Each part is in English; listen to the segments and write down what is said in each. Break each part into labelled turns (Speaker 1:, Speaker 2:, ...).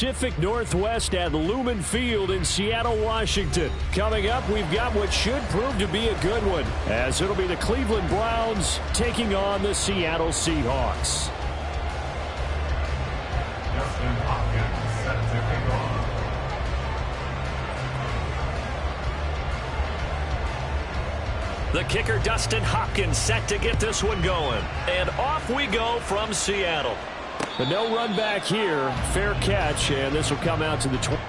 Speaker 1: Pacific Northwest at Lumen Field in Seattle, Washington. Coming up, we've got what should prove to be a good one, as it'll be the Cleveland Browns taking on the Seattle Seahawks. The kicker, Dustin Hopkins, set to get this one going. And off we go from Seattle. But no run back here. Fair catch, and this will come out to the 20.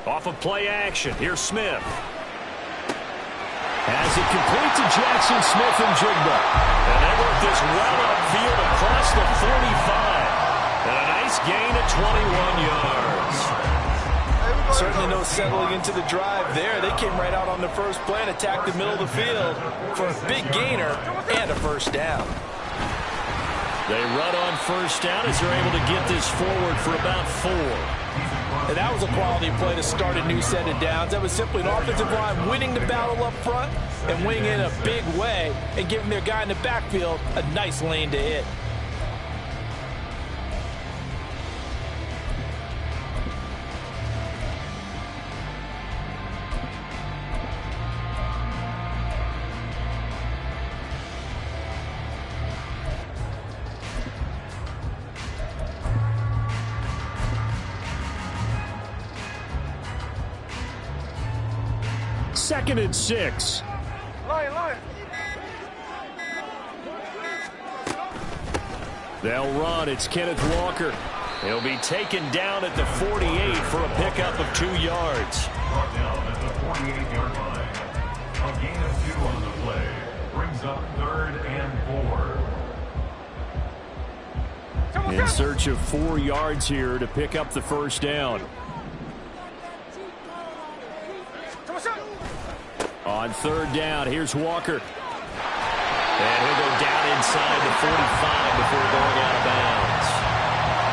Speaker 1: Off of play action, here's Smith. As it complete to Jackson Smith and Jigba. And they work this well upfield across the 45. And a nice gain of 21 yards.
Speaker 2: Certainly no settling into the drive there. They came right out on the first play and attacked the middle of the field for a big gainer and a first down.
Speaker 1: They run on first down as they're able to get this forward for about 4.
Speaker 2: And that was a quality play to start a new set of downs. That was simply an offensive line winning the battle up front and winning it in a big way and giving their guy in the backfield a nice lane to hit.
Speaker 1: Second and 6. They'll run. It's Kenneth Walker. He'll be taken down at the 48 for a pickup of 2 yards.
Speaker 3: Brought down at the 48-yard line. A gain of 2 on the play. Brings up 3rd and 4.
Speaker 1: In search of 4 yards here to pick up the first down. On 3rd down, here's Walker. And he'll go down inside the 45 before going out of bounds.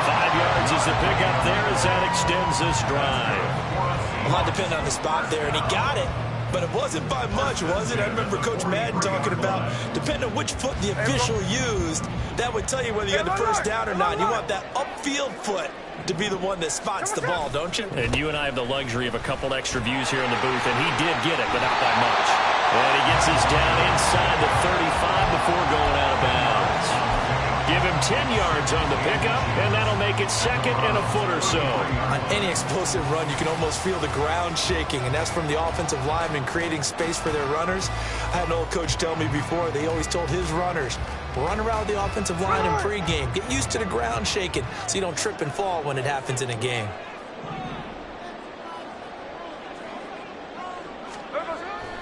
Speaker 1: 5 yards is the pickup there as that extends this drive.
Speaker 2: A lot depended on the spot there, and he got it. But it wasn't by much, was it? I remember Coach Madden talking about, depending on which foot the official used, that would tell you whether you had the first down or not. You want that upfield foot to be the one that spots the ball, don't you?
Speaker 1: And you and I have the luxury of a couple extra views here in the booth, and he did get it, but not by much. And he gets his down inside the 35 before going out of bounds. Give him 10 yards on the pickup, and that'll make it 2nd and a foot or so.
Speaker 2: On any explosive run, you can almost feel the ground shaking, and that's from the offensive linemen creating space for their runners. I had an old coach tell me before, they always told his runners, run around the offensive line in pregame. Get used to the ground shaking so you don't trip and fall when it happens in a game.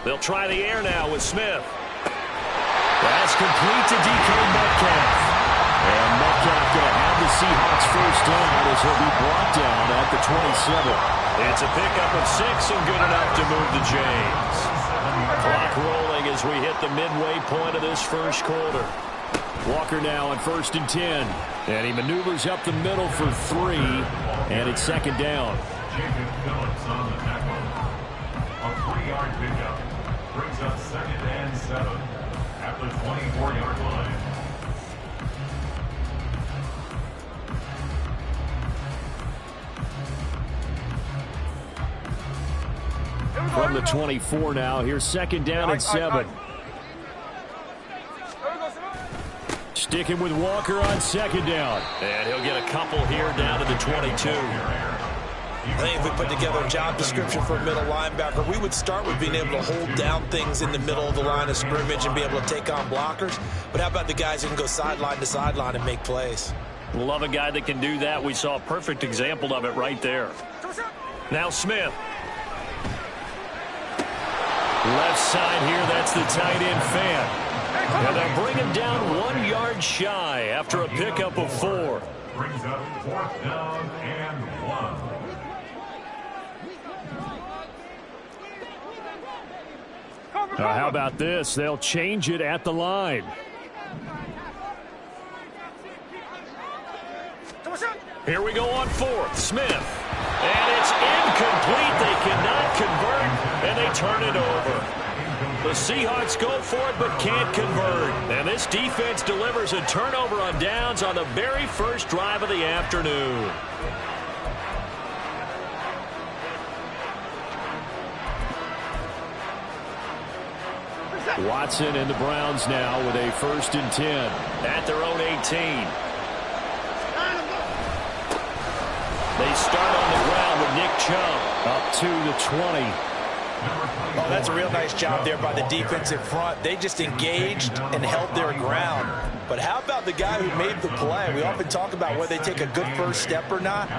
Speaker 1: They'll try the air now with Smith. That's complete to DK Metcalf. And Metcalf going to have the Seahawks first down as he'll be brought down at the 27. It's a pickup of 6 and good enough to move the chains. Clock rolling as we hit the midway point of this first quarter. Walker now on 1st and 10. And he maneuvers up the middle for 3. And it's 2nd down.
Speaker 3: Jacob Phillips on the tackle. A 3-yard pickup. Brings up 2nd and 7 at the 24-yard line.
Speaker 1: from the 24 now. Here's second down and 7. Sticking with Walker on second down.
Speaker 2: And he'll get a couple here down to the 22. I think if we put together a job description for a middle linebacker, we would start with being able to hold down things in the middle of the line of scrimmage and be able to take on blockers. But how about the guys who can go sideline to sideline and make plays?
Speaker 1: Love a guy that can do that. We saw a perfect example of it right there. Now Smith. Left side here, that's the tight end fan. And they'll bring him down 1 yard shy after a pickup of 4.
Speaker 3: Brings up 4th down and 1.
Speaker 1: How about this? They'll change it at the line. Here we go on 4th. Smith. And it's incomplete. They cannot convert, and they turn it over. The Seahawks go for it but can't convert. And this defense delivers a turnover on downs on the very first drive of the afternoon. Watson and the Browns now with a 1st and 10 at their own 18. They start on the ground with Nick Chubb up to the 20.
Speaker 2: Oh, that's a real nice job there by the defensive front. They just engaged and held their ground. But how about the guy who made the play? We often talk about whether they take a good first step or not.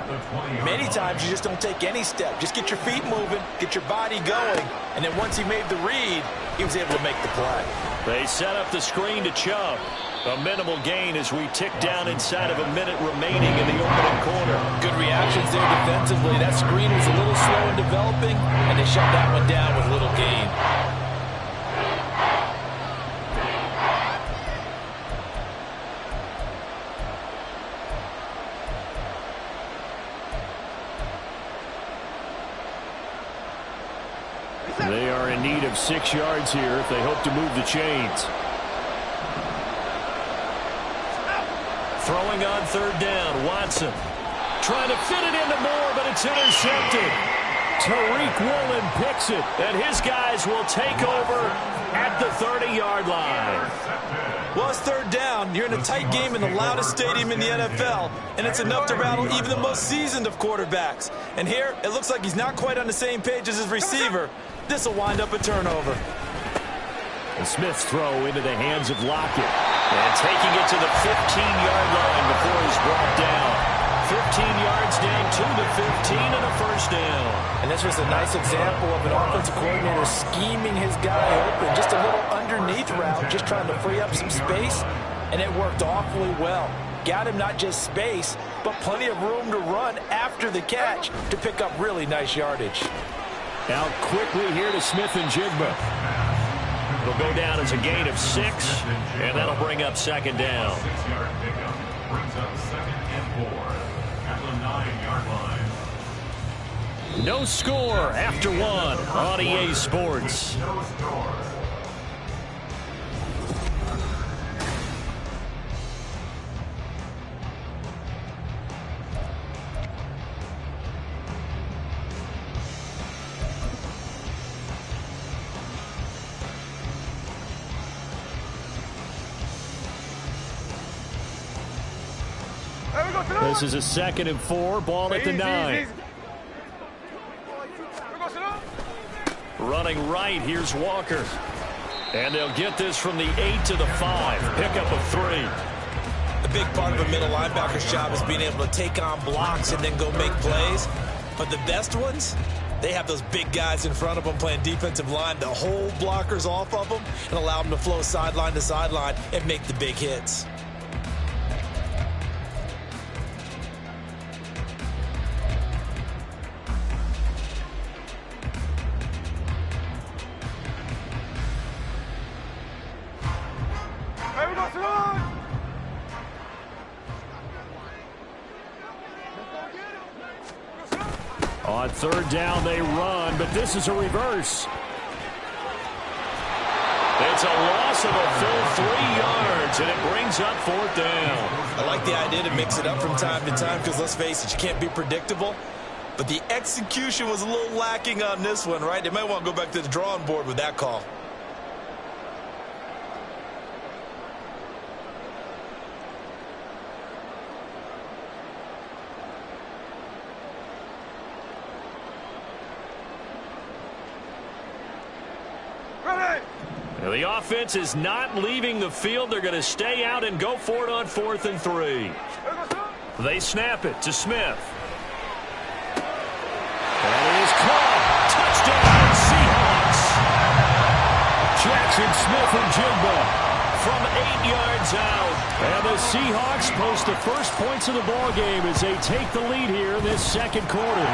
Speaker 2: Many times you just don't take any step. Just get your feet moving, get your body going, and then once he made the read, he was able to make the play.
Speaker 1: They set up the screen to Chubb. A minimal gain as we tick down inside of a minute remaining in the opening quarter.
Speaker 2: Good reactions there defensively. That screen was a little slow in developing, and they shut that one down with little gain.
Speaker 1: They are in need of 6 yards here if they hope to move the chains. Throwing on 3rd down, Watson. Trying to fit it into Moore, but it's intercepted. Tariq Woolen picks it, and his guys will take over at the 30-yard line.
Speaker 2: Well, it's 3rd down. You're in a tight game in the loudest stadium in the NFL, and it's enough to rattle even the most seasoned of quarterbacks. And here, it looks like he's not quite on the same page as his receiver. This will wind up a turnover.
Speaker 1: And Smith's throw into the hands of Lockett. And taking it to the 15-yard line before he's brought down. 15 yards down to the 15 and a 1st down.
Speaker 2: And this was a nice example of an offensive coordinator scheming his guy open. Just a little underneath route, just trying to free up some space. And it worked awfully well. Got him not just space, but plenty of room to run after the catch to pick up really nice yardage.
Speaker 1: Out quickly here to Smith and Jigba. It'll go down as a gain of 6, and that'll bring up 2nd down.
Speaker 3: 6-yard pickup brings up 2nd and 4 at the 9-yard line.
Speaker 1: No score after 1 on EA Sports.
Speaker 3: No score.
Speaker 1: This is a 2nd and 4, ball at the 9. Running right, here's Walker. And they'll get this from the 8 to the 5, pickup of 3.
Speaker 2: A big part of a middle linebacker's job is being able to take on blocks and then go make plays. But the best ones, they have those big guys in front of them playing defensive line to hold blockers off of them and allow them to flow sideline to sideline and make the big hits.
Speaker 1: On 3rd down, they run, but this is a reverse. It's a loss of a full 3 yards, and it brings up 4th down.
Speaker 2: I like the idea to mix it up from time to time because, let's face it, you can't be predictable. But the execution was a little lacking on this one, right? They might want to go back to the drawing board with that call.
Speaker 1: Now, the offense is not leaving the field. They're going to stay out and go for it on 4th and 3. They snap it to Smith. That is caught. Touchdown, Seahawks. Jackson Smith and Jigba from 8 yards out. And the Seahawks post the first points of the ballgame as they take the lead here in this second quarter.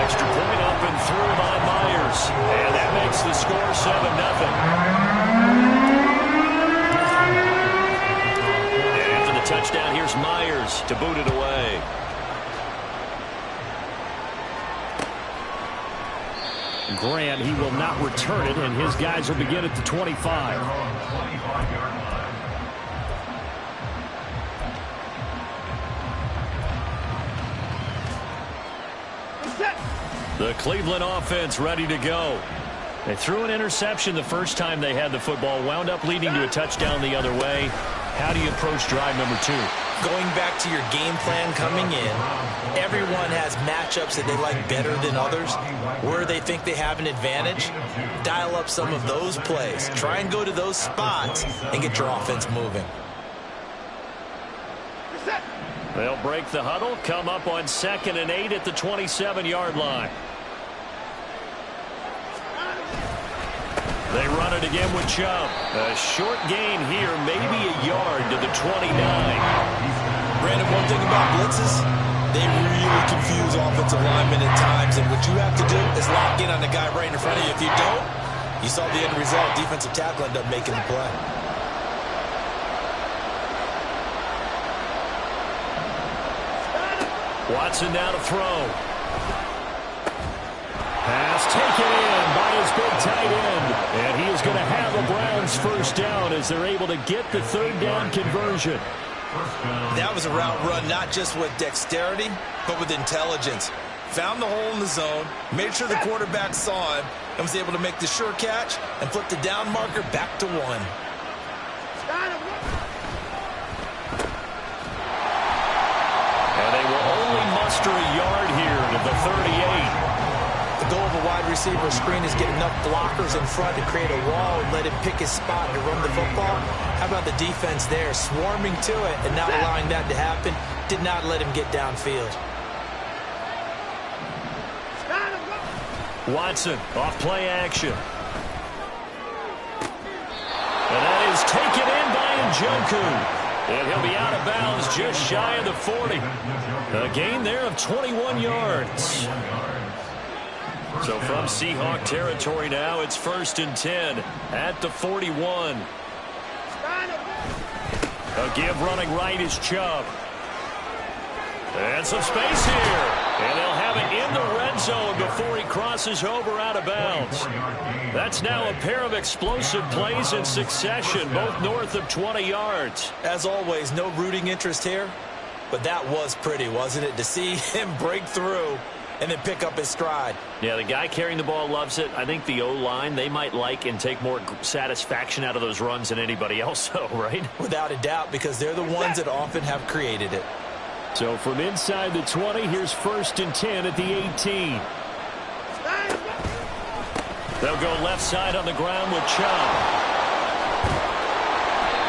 Speaker 1: Extra point up and through by Myers. And that makes the score 7-0. And after the touchdown, here's Myers to boot it away. Grant, he will not return it, and his guys will begin at the 25. The Cleveland offense ready to go. They threw an interception the first time they had the football, wound up leading to a touchdown the other way. How do you approach drive number 2?
Speaker 2: Going back to your game plan coming in, everyone has matchups that they like better than others. Where they think they have an advantage, dial up some of those plays. Try and go to those spots and get your offense moving.
Speaker 1: They'll break the huddle, come up on 2nd and 8 at the 27-yard line. They run it again with Chubb. A short gain here, maybe a yard to the 29.
Speaker 2: Brandon, one thing about blitzes, they really confuse offensive linemen at times, and what you have to do is lock in on the guy right in front of you. If you don't, you saw the end result. Defensive tackle ended up making the play.
Speaker 1: Watson now to throw. Pass taken in by his big tight end. And he is going to have a Browns first down as they're able to get the 3rd down conversion.
Speaker 2: That was a route run not just with dexterity, but with intelligence. Found the hole in the zone, made sure the quarterback saw him, and was able to make the sure catch and flip the down marker back to 1.
Speaker 1: And they will only muster a yard here to the 38.
Speaker 2: The goal of a wide receiver screen is get enough blockers in front to create a wall and let him pick his spot to run the football. How about the defense there, swarming to it and not allowing that to happen? Did not let him get downfield.
Speaker 1: Watson off play action. And that is taken in by Njoku. And he'll be out of bounds just shy of the 40. A gain there of 21 yards. So from Seahawk territory now, it's 1st and 10 at the 41. A give running right is Chubb. And some space here. And they'll have it in the red zone before he crosses over out of bounds. That's now a pair of explosive plays in succession, both north of 20 yards.
Speaker 2: As always, no rooting interest here, but that was pretty, wasn't it, to see him break through and then pick up his stride.
Speaker 1: Yeah, the guy carrying the ball loves it. I think the O-line, they might like and take more satisfaction out of those runs than anybody else, though, right?
Speaker 2: Without a doubt, because they're the ones that often have created it.
Speaker 1: So from inside the 20, here's 1st and 10 at the 18. They'll go left side on the ground with Chubb.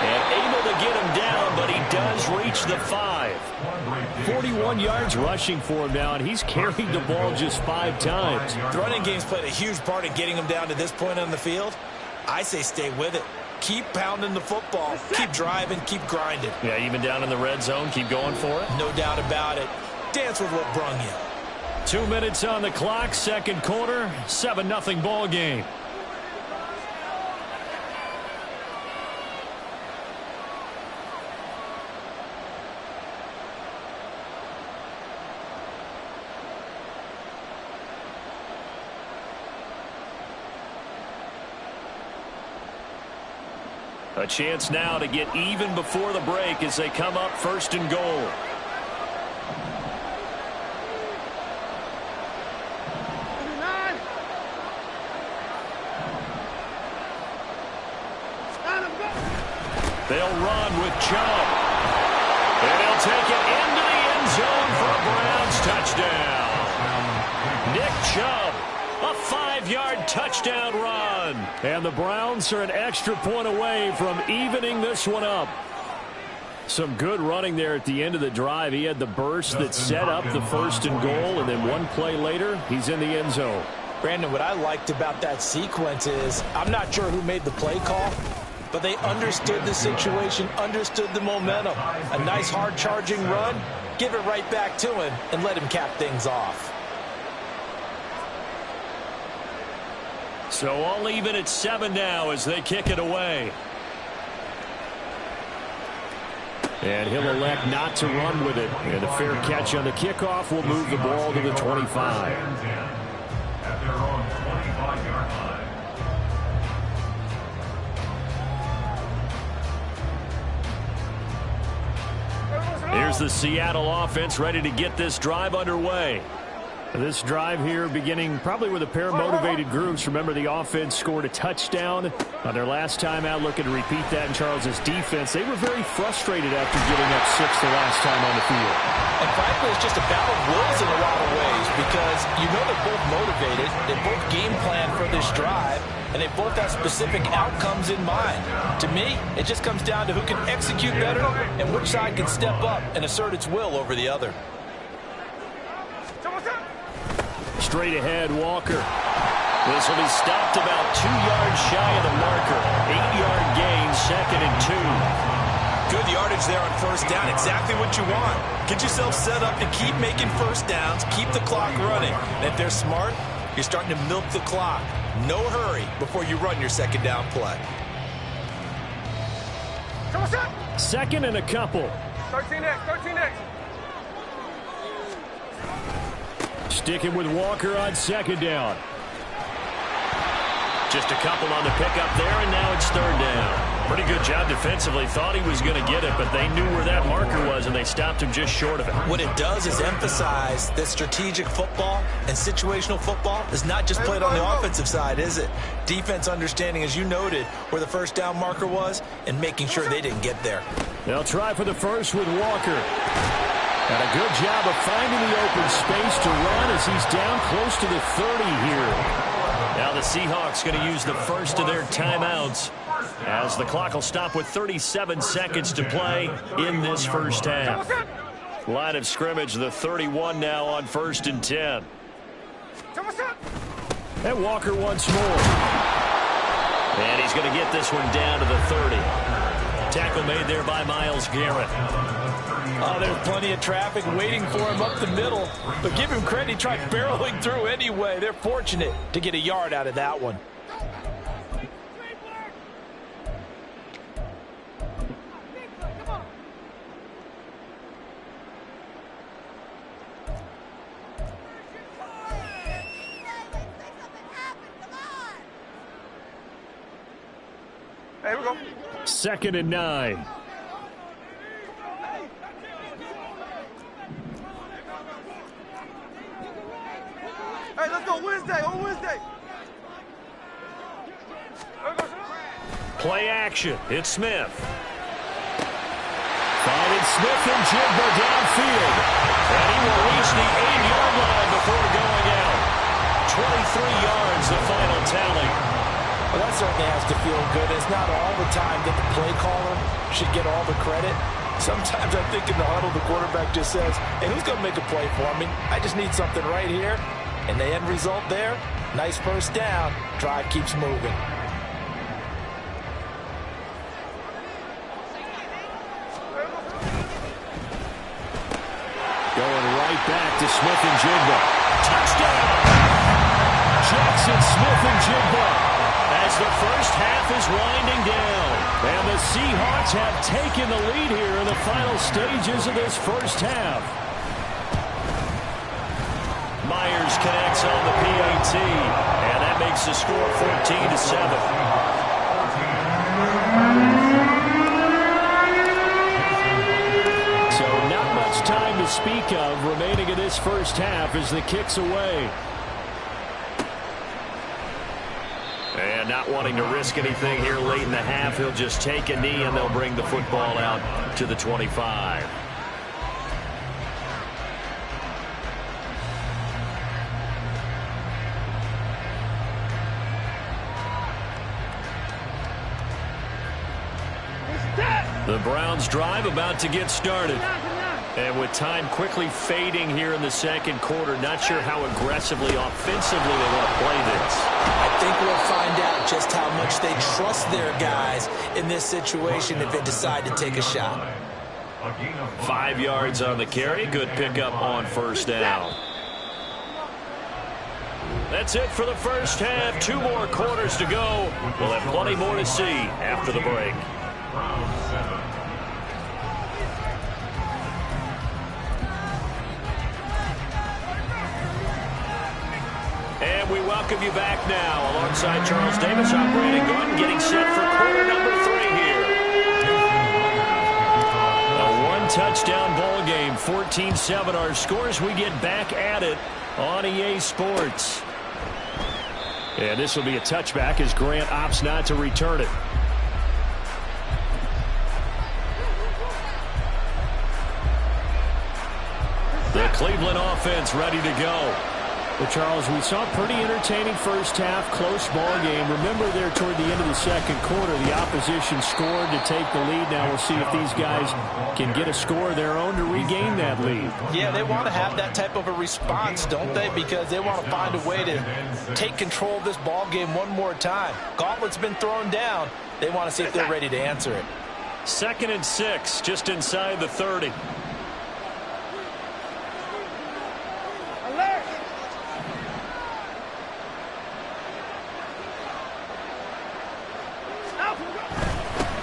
Speaker 1: And able to get him down, but he does reach the 5. 41 yards rushing for him now, and he's carried the ball just 5 times.
Speaker 2: The running game's played a huge part in getting him down to this point on the field. I say stay with it. Keep pounding the football. Keep driving. Keep grinding.
Speaker 1: Yeah, even down in the red zone, keep going for it.
Speaker 2: No doubt about it. Dance with what brung you.
Speaker 1: 2 minutes on the clock, second quarter, 7-0 ball game. A chance now to get even before the break as they come up 1st and goal. They'll run with Chubb. And he'll take it into the end zone for a Browns touchdown. Nick Chubb, a 5-yard touchdown run. And the Browns are an extra point away from evening this one up. Some good running there at the end of the drive. He had the burst that set up the 1st and goal, and then one play later, he's in the end zone.
Speaker 2: Brandon, what I liked about that sequence is I'm not sure who made the play call, but they understood the situation, understood the momentum. A nice hard-charging run, give it right back to him, and let him cap things off.
Speaker 1: So all even at 7 now as they kick it away. And he'll elect not to run with it. And a fair catch on the kickoff will move the ball to the 25.
Speaker 3: At their own 25-yard line.
Speaker 1: Here's the Seattle offense ready to get this drive underway. This drive here beginning probably with a pair of motivated groups. Remember, the offense scored a touchdown on their last time out, looking to repeat that in Charles's defense. They were very frustrated after giving up 6 the last time on the field.
Speaker 2: And frankly, it's just a battle of wills in a lot of ways because you know they're both motivated, they both game plan for this drive, and they both have specific outcomes in mind. To me, it just comes down to who can execute better and which side can step up and assert its will over the other.
Speaker 1: Straight ahead, Walker. This will be stopped about 2 yards shy of the marker. 8-yard gain, 2nd and 2.
Speaker 2: Good yardage there on 1st down. Exactly what you want. Get yourself set up to keep making 1st downs, keep the clock running. And if they're smart, you're starting to milk the clock. No hurry before you run your 2nd down play.
Speaker 1: 2nd and a couple.
Speaker 4: 13X.
Speaker 1: Sticking with Walker on 2nd down. Just a couple on the pickup there, and now it's 3rd down. Pretty good job defensively. Thought he was going to get it, but they knew where that marker was, and they stopped him just short of it.
Speaker 2: What it does is emphasize that strategic football and situational football is not just played on the offensive side, is it? Defense understanding, as you noted, where the 1st down marker was and making sure they didn't get there.
Speaker 1: They'll try for the first with Walker. And a good job of finding the open space to run as he's down close to the 30 here. Now the Seahawks going to use the first of their timeouts as the clock will stop with 37 seconds to play in this 1st half. Line of scrimmage, the 31 now on 1st and 10. And Walker once more. And he's going to get this one down to the 30. Tackle made there by Myles Garrett.
Speaker 2: Oh, there's plenty of traffic waiting for him up the middle. But give him credit, he tried barreling through anyway. They're fortunate to get a yard out of that one.
Speaker 4: Here we go.
Speaker 1: 2nd and 9.
Speaker 4: Hey, let's go Wednesday, on Wednesday.
Speaker 1: Play action. It's Smith. Finding Smith and Jigba downfield. And he will reach the 8-yard line before going out. 23 yards, the final tally.
Speaker 2: Well, that certainly has to feel good. It's not all the time that the play caller should get all the credit. Sometimes I think in the huddle, the quarterback just says, hey, who's going to make a play for me? I just need something right here. And the end result there, nice 1st down. Drive keeps moving.
Speaker 1: Going right back to Smith and Jigba. Touchdown! Jackson Smith and Jigba as the 1st half is winding down. And the Seahawks have taken the lead here in the final stages of this 1st half. Myers connects on the PAT, and that makes the score 14-7. So not much time to speak of remaining in this 1st half as the kick's away. And not wanting to risk anything here late in the half, he'll just take a knee and they'll bring the football out to the 25. The Browns drive about to get started. And with time quickly fading here in the second quarter, not sure how aggressively, offensively they want to play this.
Speaker 2: I think we'll find out just how much they trust their guys in this situation if they decide to take a shot.
Speaker 1: 5 yards on the carry. Good pickup on first down. That's it for the first half. 2 more quarters to go. We'll have plenty more to see after the break. And we welcome you back now. Alongside Charles Davis, I'm Brandon Gordon, getting set for quarter number 3 here. A one-touchdown ball game, 14-7 our scores. We get back at it on EA Sports. And this will be a touchback as Grant opts not to return it. The Cleveland offense ready to go.
Speaker 5: Well, Charles, we saw a pretty entertaining first half, close ball game. Remember there toward the end of the second quarter, the opposition scored to take the lead. Now we'll see if these guys can get a score of their own to regain that lead.
Speaker 2: Yeah, they want to have that type of a response, don't they? Because they want to find a way to take control of this ball game one more time. Gauntlet's been thrown down. They want to see if they're ready to answer it.
Speaker 1: 2nd and 6, just inside the 30.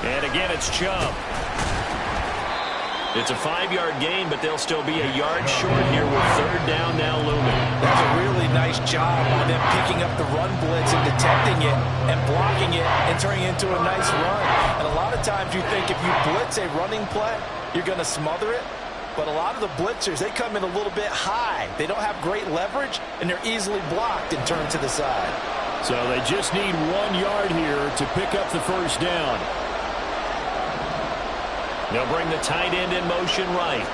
Speaker 1: And again, it's Chubb. It's a 5-yard gain, but they'll still be a yard short here with 3rd down now looming.
Speaker 2: That's a really nice job on them picking up the run blitz and detecting it and blocking it and turning it into a nice run. And a lot of times you think if you blitz a running play, you're going to smother it. But a lot of the blitzers, they come in a little bit high. They don't have great leverage, and they're easily blocked and turned to the side.
Speaker 1: So they just need 1 yard here to pick up the first down. They'll bring the tight end in motion right.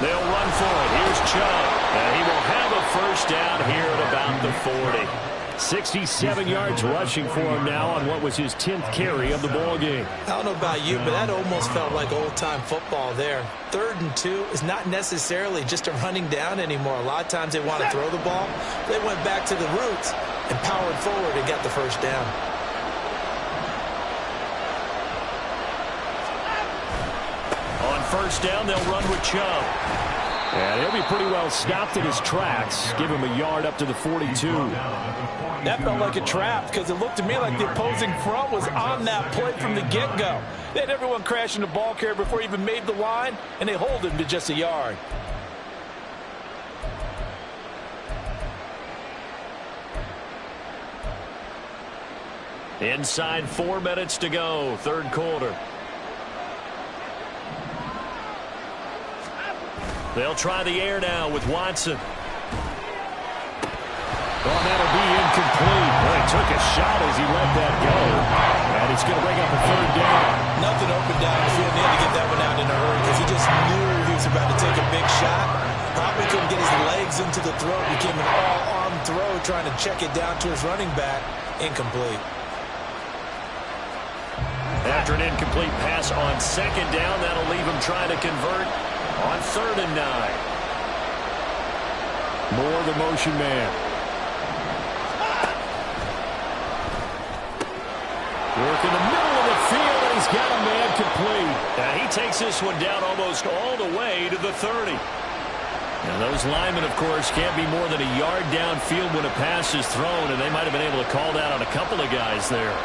Speaker 1: They'll run for it. Here's Chubb. And he will have a first down here at about the 40. 67 yards rushing for him now on what was his 10th carry of the ball game.
Speaker 2: I don't know about you, but that almost felt like old-time football there. 3rd and 2 is not necessarily just a running down anymore. A lot of times they want to throw the ball. They went back to the roots and powered forward and got the first down.
Speaker 1: On first down, they'll run with Chubb. And he'll be pretty well stopped in his tracks. Give him a yard up to the 42.
Speaker 2: That felt like a trap because it looked to me like the opposing front was on that play from the get-go. They had everyone crashing the ball carrier before he even made the line, and they hold him to just a yard.
Speaker 1: Inside 4 minutes to go, 3rd quarter. They'll try the air now with Watson. Oh, that'll be incomplete. Well, he took a shot as he let that go. And it's going to bring up a 3rd down.
Speaker 2: Nothing open down the field. He had to get that one out in a hurry because he just knew he was about to take a big shot. Probably couldn't get his legs into the throw. Became an all-arm throw trying to check it down to his running back. Incomplete.
Speaker 1: After an incomplete pass on 2nd down, that'll leave him trying to convert on 3rd and 9. More the motion man. Work in the middle of the field, and he's got a man complete. Now he takes this one down almost all the way to the 30. Now those linemen, of course, can't be more than a yard downfield when a pass is thrown, and they might have been able to call that on a couple of guys there.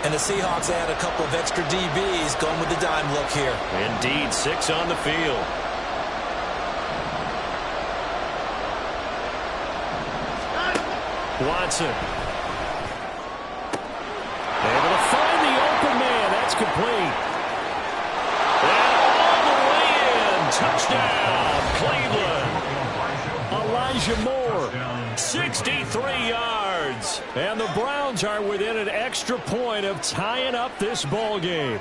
Speaker 2: And the Seahawks add a couple of extra DBs going with the dime look here.
Speaker 1: Indeed, 6 on the field. Watson.
Speaker 5: complete. And all the way in. Touchdown, Cleveland. Elijah Moore, 63 yards. And the Browns are within an extra point of tying up this ball game.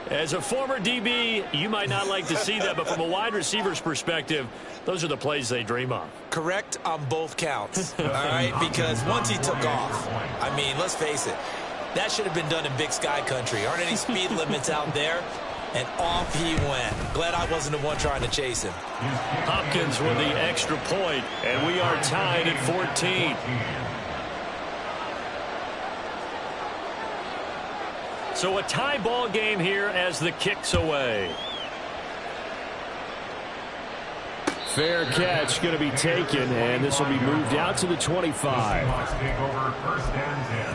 Speaker 5: As a former DB, you might not like to see that, but from a wide receiver's perspective, those are the plays they dream of.
Speaker 2: Correct on both counts, all right? Because once he took off, I mean, let's face it, that should have been done in Big Sky country. Aren't any speed limits out there? And off he went. Glad I wasn't the one trying to chase him.
Speaker 5: Hopkins with the extra point, and we are tied at 14. So a tie ball game here as the kick's away. Fair catch going to be taken, and this will be moved out to the 25.
Speaker 3: Seahawks take over first and 10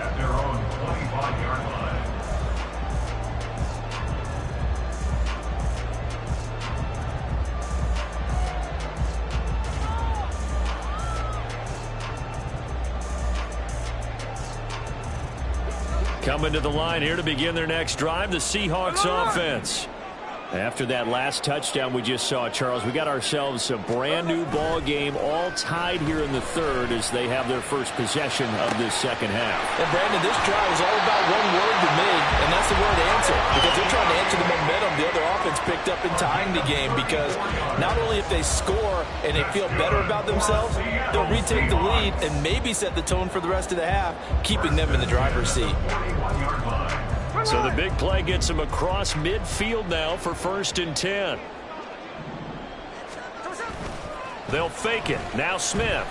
Speaker 3: at their own 25-yard line.
Speaker 5: Coming to the line here to begin their next drive, the Seahawks offense. After that last touchdown we just saw, Charles, we got ourselves a brand new ball game, all tied here in the third as they have their first possession of this second half.
Speaker 2: And Brandon, this drive is all about one word to me, and that's the word answer. Because they're trying to answer the momentum the other offense picked up in tying the game. Because not only if they score and they feel better about themselves, they'll retake the lead and maybe set the tone for the rest of the half, keeping them in the driver's seat.
Speaker 5: So the big play gets them across midfield now for first and 10. They'll fake it. Now Smith.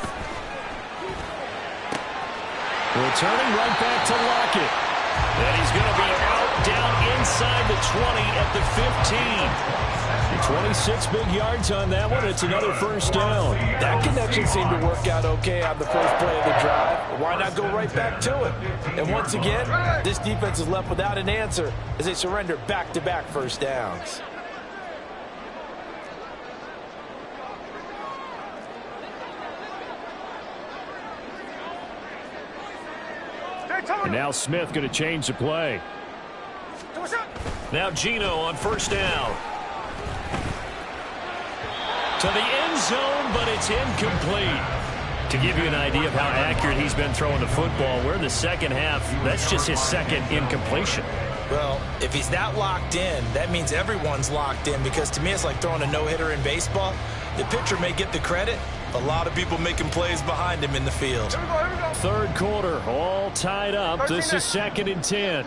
Speaker 5: Returning right back to Lockett. And he's going to be out down inside the 20 at the 15. 26 big yards on that one. It's another first down.
Speaker 2: That connection seemed to work out okay on the first play of the drive. Why not go right back to it? And once again, this defense is left without an answer as they surrender back-to-back first downs.
Speaker 5: And now Smith going to change the play. Now Geno on first down. To the end zone, but it's incomplete. To give you an idea of how accurate he's been throwing the football, we're in the second half. That's just his second incompletion.
Speaker 2: Well, if he's that locked in, that means everyone's locked in, because to me it's like throwing a no-hitter in baseball. The pitcher may get the credit, a lot of people making plays behind him in the field.
Speaker 4: Here we go.
Speaker 5: Third quarter, all tied up. This is second and 10.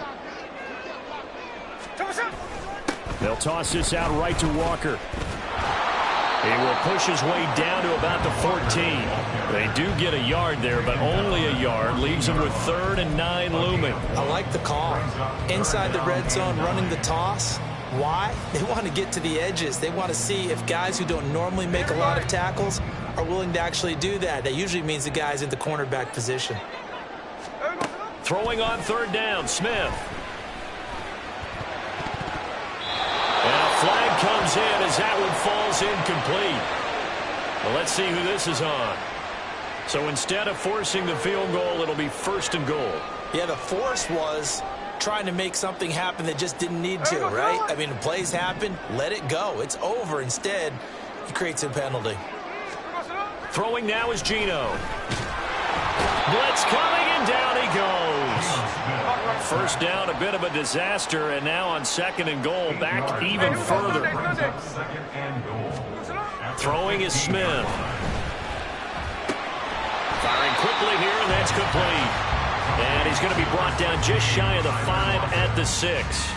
Speaker 5: They'll toss this out right to Walker. He will push his way down to about the 14. They do get a yard there, but only a yard. Leaves them with 3rd and 9 looming.
Speaker 2: I like the call. Inside the red zone, running the toss. Why? They want to get to the edges. They want to see if guys who don't normally make a lot of tackles are willing to actually do that. That usually means the guy's in the cornerback position.
Speaker 5: Throwing on third down, Smith. And a flag comes in as that one falls incomplete. Well, let's see who this is on. So instead of forcing the field goal, it'll be 1st and goal.
Speaker 2: Yeah, the force was trying to make something happen that just didn't need to, right? I mean, the plays happen, let it go. It's over. Instead, he creates a penalty.
Speaker 5: Throwing now is Geno. Blitz coming, and down he goes. First down, a bit of a disaster, and now on 2nd and goal, back even further. Throwing is Smith. Firing quickly here, and that's complete. And he's going to be brought down just shy of the 5 at the 6.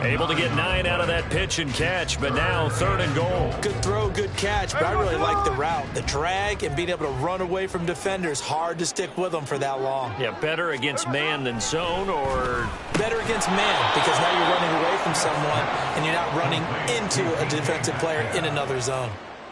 Speaker 5: Able to get 9 out of that pitch and catch, but now 3rd and goal.
Speaker 2: Good throw, good catch, but I really like the route. The drag and being able to run away from defenders, hard to stick with them for that long.
Speaker 5: Yeah, better against man than zone, or?
Speaker 2: Better against man, because now you're running away from someone and you're not running into a defensive player in another zone.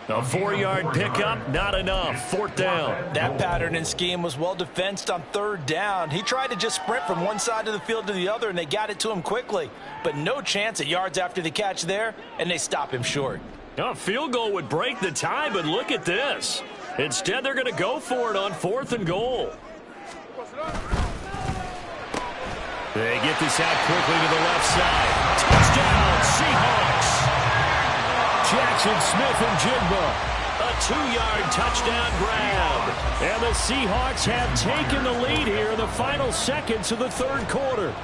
Speaker 5: A 4-yard pickup, not enough. 4th down.
Speaker 2: That pattern and scheme was well defensed on 3rd down. He tried to just sprint from one side of the field to the other, and they got it to him quickly. But no chance at yards after the catch there, and they stop him short.
Speaker 5: A field goal would break the tie, but look at this. Instead, they're going to go for it on 4th and goal.
Speaker 1: They get this out quickly to the left side. Touchdown, Seahawks. Jackson Smith and Jigba. A 2-yard touchdown grab. And the Seahawks have taken the lead here in the final seconds of the third quarter.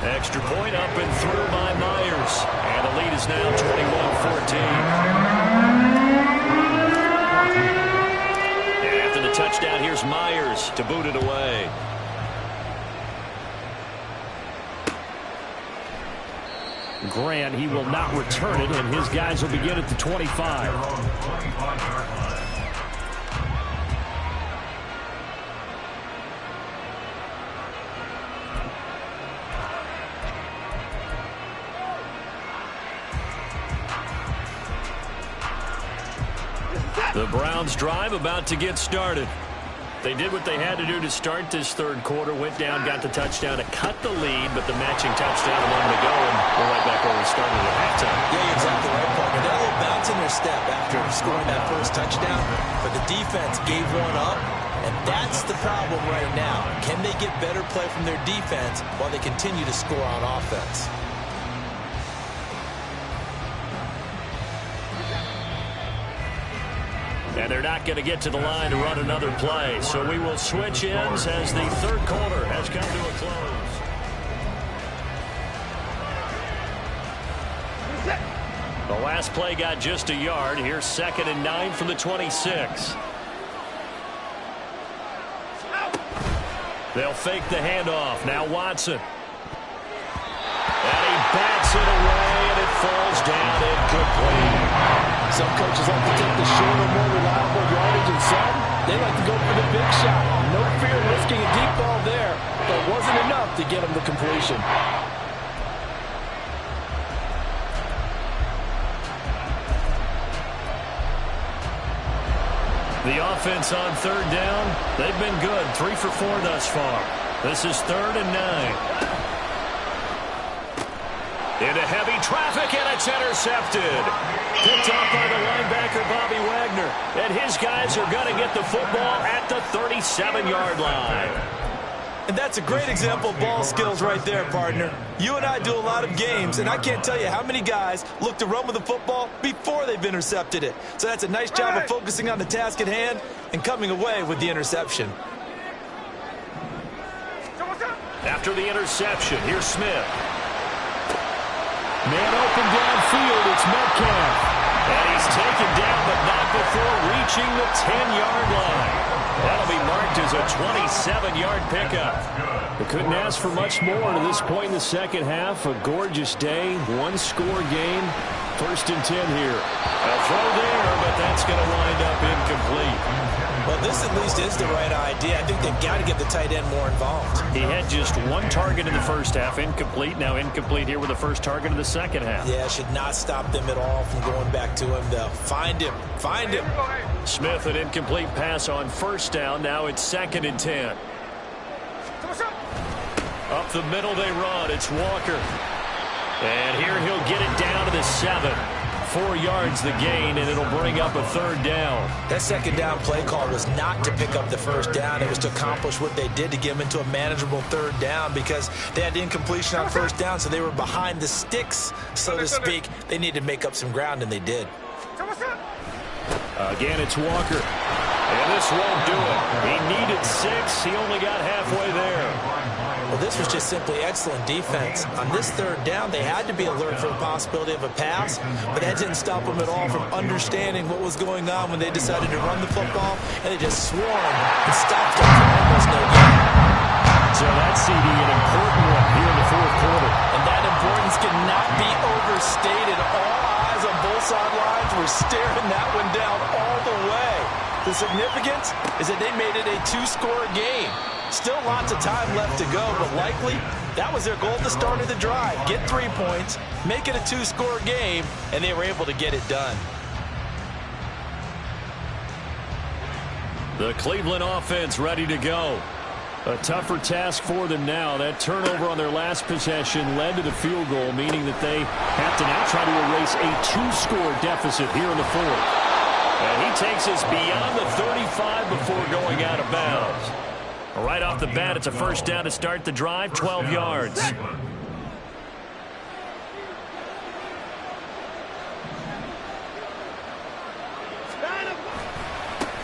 Speaker 1: Extra point up and through by Myers. And the lead is now 21-14. And after the touchdown, here's Myers to boot it away.
Speaker 5: Grant, he will not return it, and his guys will begin at the 25.
Speaker 1: The Browns drive about to get started. They did what they had to do to start this third quarter, went down, got the touchdown to cut the lead, but the matching touchdown a moment ago, and we're right back where we started at halftime.
Speaker 2: Yeah, you're exactly right, Parker. They had a little bounce in their step after scoring that first touchdown, but the defense gave one up, and that's the problem right now. Can they get better play from their defense while they continue to score on offense?
Speaker 1: And they're not going to get to the line to run another play. So we will switch ends as the third quarter has come to a close. The last play got just a yard. Here's 2nd and 9 from the 26. They'll fake the handoff. Now Watson. And he bats it away, and it falls down incomplete.
Speaker 2: Some coaches like to take the shorter, more reliable yardage, and some, they like to go for the big shot. No fear risking a deep ball there, but wasn't enough to get them the completion.
Speaker 1: The offense on third down, they've been good. 3 for 4 thus far. This is 3rd and 9. Into heavy traffic, and it's intercepted. Picked off by the linebacker, Bobby Wagner. And his guys are going to get the football at the 37-yard line.
Speaker 2: And that's a great example of ball skills right there, partner. You and I do a lot of games, and I can't tell you how many guys look to run with the football before they've intercepted it. So that's a nice job of focusing on the task at hand and coming away with the interception.
Speaker 1: After the interception, here's Smith.
Speaker 5: Man open downfield, it's Metcalf.
Speaker 1: And he's taken down, but not before reaching the 10-yard line. That'll be marked as a 27-yard pickup.
Speaker 5: They couldn't ask for much more to this point in the second half. A gorgeous day, one-score game. 1st and 10 here.
Speaker 1: A throw there, but that's going to wind up incomplete.
Speaker 2: Well, this at least is the right idea. I think they've got to get the tight end more involved.
Speaker 1: He had just 1 target in the first half, incomplete. Now incomplete here with the first target of the second half.
Speaker 2: Yeah, should not stop them at all from going back to him. They'll find him. Find him.
Speaker 1: Smith, an incomplete pass on 1st down. Now it's 2nd and 10. Up the middle they run. It's Walker. And here he'll get it down to the 7. 4 yards the gain, and it'll bring up a 3rd down.
Speaker 2: That 2nd down play call was not to pick up the 1st down. It was to accomplish what they did to get them into a manageable 3rd down because they had the incompletion on 1st down, so they were behind the sticks, so to speak. They needed to make up some ground, and they did.
Speaker 1: Again, it's Walker. And this won't do it. He needed 6. He only got halfway there.
Speaker 2: Well, this was just simply excellent defense. On this 3rd down, they had to be alert for the possibility of a pass, but that didn't stop them at all from understanding what was going on when they decided to run the football, and they just swarmed and stopped them for almost no gain.
Speaker 1: So that CD, an important one here in the 4th quarter.
Speaker 2: And that importance cannot be overstated. All eyes on both sidelines were staring that one down all the way. The significance is that they made it a 2-score game. Still lots of time left to go, but likely that was their goal at the start of the drive. Get 3 points, make it a 2-score game, and they were able to get it done.
Speaker 1: The Cleveland offense ready to go. A tougher task for them now. That turnover on their last possession led to the field goal, meaning that they have to now try to erase a 2-score deficit here in the 4th. And he takes us beyond the 35 before going out of bounds. Right off the bat, it's a first down to start the drive, 12 yards.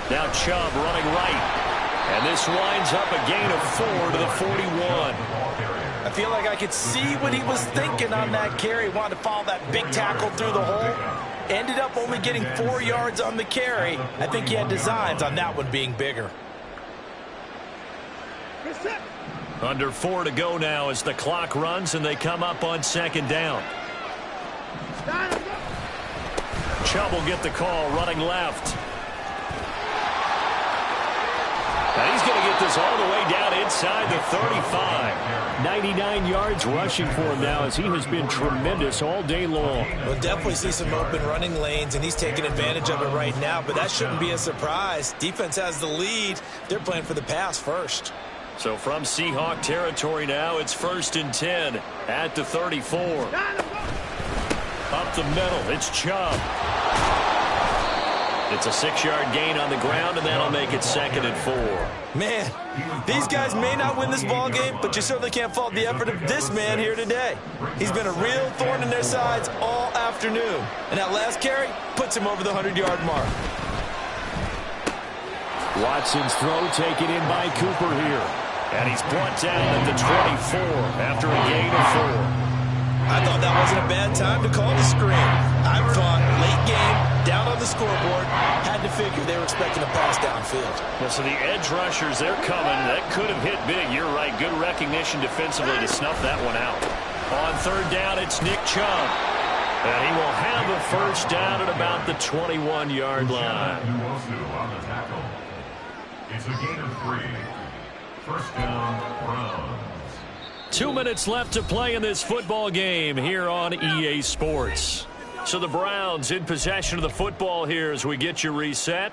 Speaker 1: Now Chubb running right. And this winds up a gain of 4 to the 41.
Speaker 2: I feel like I could see what he was thinking on that carry. Wanted to follow that big tackle through the hole. Ended up only getting 4 yards on the carry. I think he had designs on that one being bigger.
Speaker 1: Under 4 to go now as the clock runs and they come up on second down. Chubb will get the call running left. And he's going to get this all the way down inside the 35.
Speaker 5: 99 yards rushing for him now as he has been tremendous all day long.
Speaker 2: We'll definitely see some open running lanes, and he's taking advantage of it right now, but that shouldn't be a surprise. Defense has the lead. They're playing for the pass first.
Speaker 1: So from Seahawk territory now, it's 1st and 10 at the 34. Up the middle, it's Chubb. It's a 6-yard gain on the ground, and that'll make it 2nd and 4.
Speaker 2: Man, these guys may not win this ball game, but you certainly can't fault the effort of this man here today. He's been a real thorn in their sides all afternoon, and that last carry puts him over the 100-yard mark.
Speaker 5: Watson's throw taken in by Cooper here.
Speaker 1: And he's brought down at the 24 after a gain of 4.
Speaker 2: I thought that wasn't a bad time to call the screen. I thought late game, down on the scoreboard, had to figure they were expecting a pass downfield.
Speaker 1: Well, so the edge rushers, they're coming. That could have hit big. You're right. Good recognition defensively to snuff that one out. On 3rd down, it's Nick Chubb. And he will have a first down at about the 21-yard line.
Speaker 3: It's a gain of 3. First down, Browns.
Speaker 1: 2 minutes left to play in this football game here on EA Sports. So the Browns in possession of the football here as we get you reset.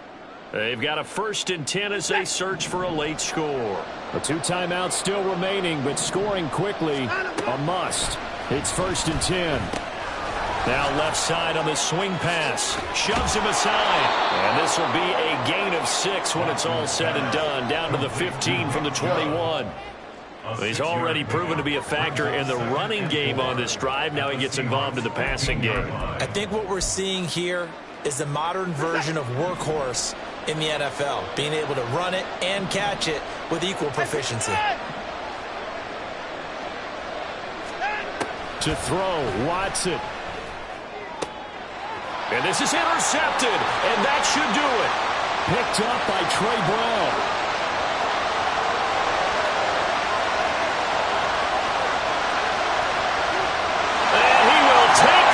Speaker 1: They've got a 1st and 10 as they search for a late score.
Speaker 5: The 2 timeouts still remaining, but scoring quickly, a must. It's 1st and 10.
Speaker 1: Now left side on the swing pass. Shoves him aside. And this will be a gain of 6 when it's all said and done. Down to the 15 from the 21. He's already proven to be a factor in the running game on this drive. Now he gets involved in the passing game.
Speaker 2: I think what we're seeing here is the modern version of workhorse in the NFL, being able to run it and catch it with equal proficiency.
Speaker 5: To throw, Watson.
Speaker 1: And this is intercepted, and that should do it.
Speaker 5: Picked up by Trey Brown.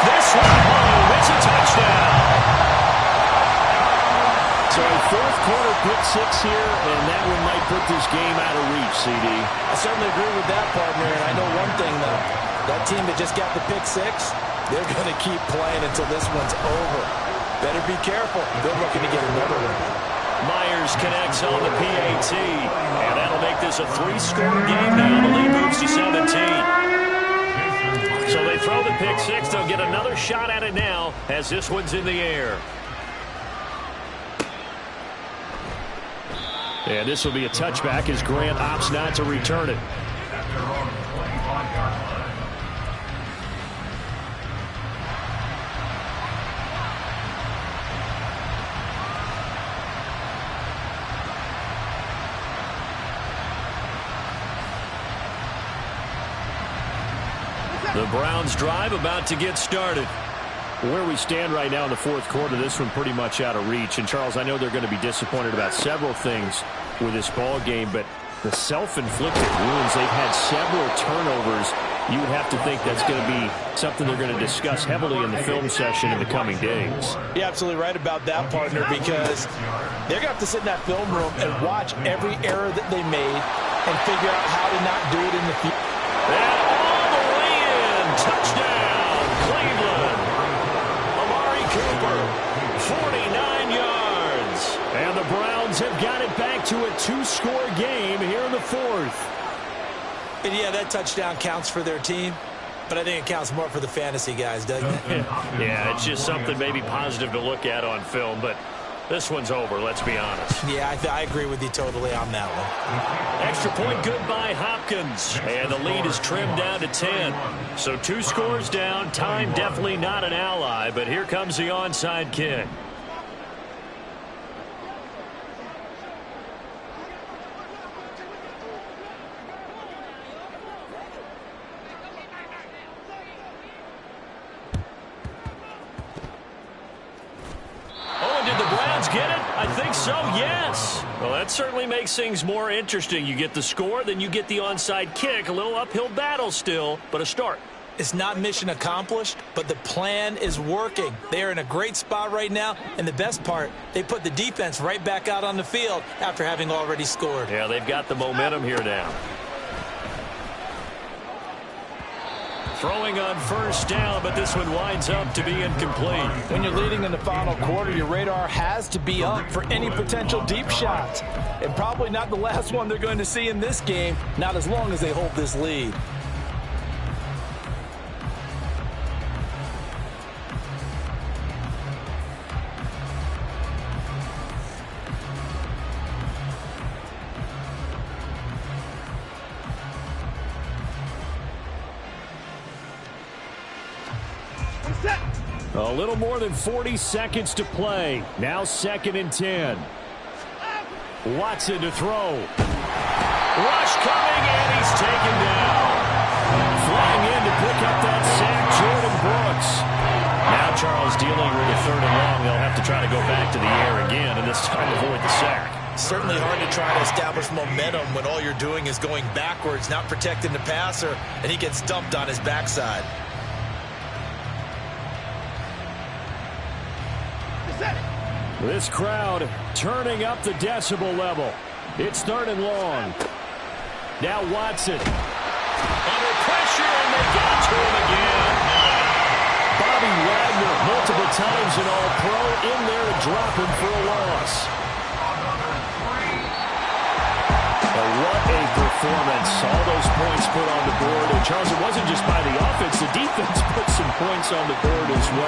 Speaker 1: This one home. It's a touchdown.
Speaker 5: So a 4th quarter pick 6 here, and that one might put this game out of reach, CD.
Speaker 2: I certainly agree with that, partner, and I know one thing, though. That team that just got the pick 6, they're going to keep playing until this one's over. Better be careful. They're looking to get another one.
Speaker 1: Myers connects on the PAT, and that'll make this a 3-score game now. The lead moves to 17. So they throw the pick 6. They'll get another shot at it now as this one's in the air.
Speaker 5: And this will be a touchback as Grant opts not to return it.
Speaker 1: The Browns drive about to get started.
Speaker 5: Where we stand right now in the 4th quarter, this one pretty much out of reach. And, Charles, I know they're going to be disappointed about several things with this ball game, but the self-inflicted wounds, they've had several turnovers. You would have to think that's going to be something they're going to discuss heavily in the film session in the coming days.
Speaker 2: You're absolutely right about that, partner, because they're going to have to sit in that film room and watch every error that they made and figure out how to not do it in the future.
Speaker 1: Touchdown, Cleveland. Amari Cooper, 49 yards.
Speaker 5: And the Browns have got it back to a 2-score game here in the 4th.
Speaker 2: And yeah, that touchdown counts for their team, but I think it counts more for the fantasy guys, doesn't it?
Speaker 1: Yeah, it's just something maybe positive to look at on film, but
Speaker 5: This one's over, let's be honest.
Speaker 2: Yeah, I agree with you totally on that one.
Speaker 5: Extra point good by Hopkins. And the lead is trimmed down to 10. So 2 scores down. Time definitely not an ally, but here comes the onside kick. Get it? I think so, yes. Well, that certainly makes things more interesting. You get the score, then you get the onside kick. A little uphill battle still, but a start.
Speaker 2: It's not mission accomplished, but the plan is working. They are in a great spot right now, and the best part, they put the defense right back out on the field after having already scored.
Speaker 5: Yeah, they've got the momentum here now. Throwing on first down, but this one winds up to be incomplete.
Speaker 2: When you're leading in the final quarter, your radar has to be up for any potential deep shots. And probably not the last one they're going to see in this game, not as long as they hold this lead.
Speaker 5: A little more than 40 seconds to play. Now 2nd and 10. Watson to throw. Rush coming, and he's taken down. Flying in to pick up that sack, Jordan Brooks. Now Charles dealing with a 3rd and long. They'll have to try to go back to the air again, and this time avoid the sack.
Speaker 2: Certainly hard to try to establish momentum when all you're doing is going backwards, not protecting the passer, and he gets dumped on his backside.
Speaker 5: This crowd turning up the decibel level. It's 3rd and long. Now Watson. Under pressure, and they got to him again. Bobby Wagner, multiple times an All-Pro, in there to drop him for a loss. Well, what a performance. All those points put on the board. And Charles, it wasn't just by the offense. The defense put some points on the board as well.